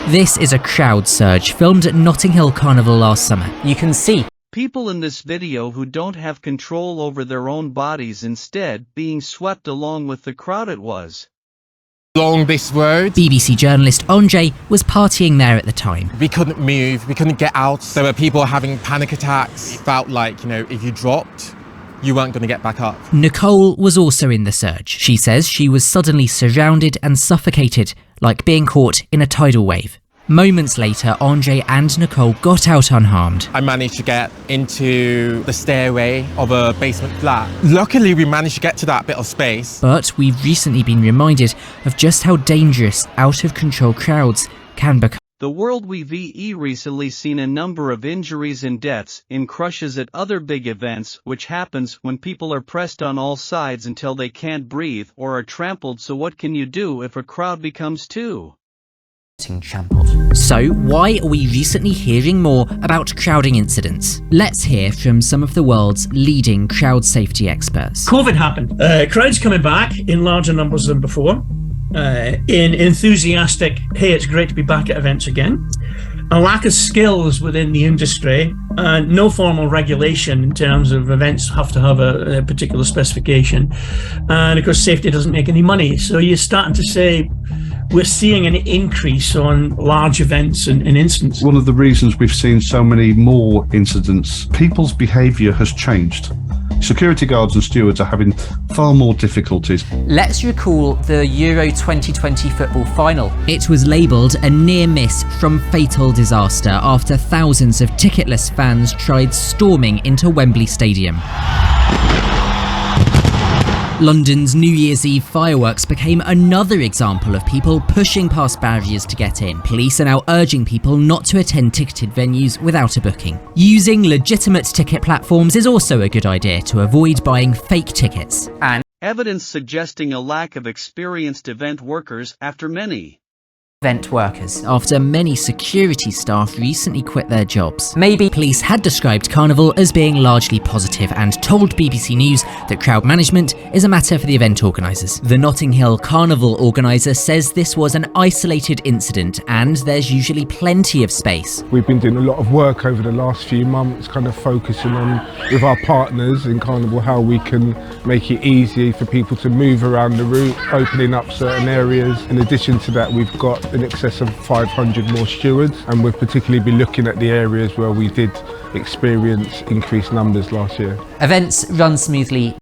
This is a crowd surge filmed at Notting Hill Carnival last summer. You can see people in this video who don't have control over their own bodies, instead being swept along with the crowd. It was along this road. BBC journalist Andre was partying there at the time. We couldn't move, we couldn't get out. There were people having panic attacks. It felt like, if you dropped, you weren't going to get back up. Nicole was also in the surge. She says she was suddenly surrounded and suffocated, like being caught in a tidal wave. Moments later, Andre and Nicole got out unharmed. I managed to get into the stairway of a basement flat. Luckily, we managed to get to that bit of space. But we've recently been reminded of just how dangerous out-of-control crowds can become. The world. We've recently seen a number of injuries and deaths in crushes at other big events, which happens when people are pressed on all sides until they can't breathe or are trampled. So what can you do if a crowd becomes too trampled? So why are we recently hearing more about crowding incidents? Let's hear from some of the world's leading crowd safety experts. COVID happened. Crowds coming back in larger numbers than before. In enthusiastic, hey, it's great to be back at events again. A lack of skills within the industry, no formal regulation in terms of events have to have a particular specification. And of course, safety doesn't make any money. So you're starting to say, we're seeing an increase on large events and incidents. One of the reasons we've seen so many more incidents, people's behaviour has changed. Security guards and stewards are having far more difficulties. Let's recall the Euro 2020 football final. It was labelled a near miss from fatal disaster after thousands of ticketless fans tried storming into Wembley Stadium. London's New Year's Eve fireworks became another example of people pushing past barriers to get in. Police are now urging people not to attend ticketed venues without a booking. Using legitimate ticket platforms is also a good idea to avoid buying fake tickets. And evidence suggesting a lack of experienced event workers after many security staff recently quit their jobs. Maybe police had described Carnival as being largely positive and told BBC News that crowd management is a matter for the event organisers. The Notting Hill Carnival organiser says this was an isolated incident and there's usually plenty of space. We've been doing a lot of work over the last few months, kind of focusing on, with our partners in Carnival, how we can make it easy for people to move around the route, opening up certain areas. In addition to that, we've got in excess of 500 more stewards, and we'll particularly be looking at the areas where we did experience increased numbers last year. Events run smoothly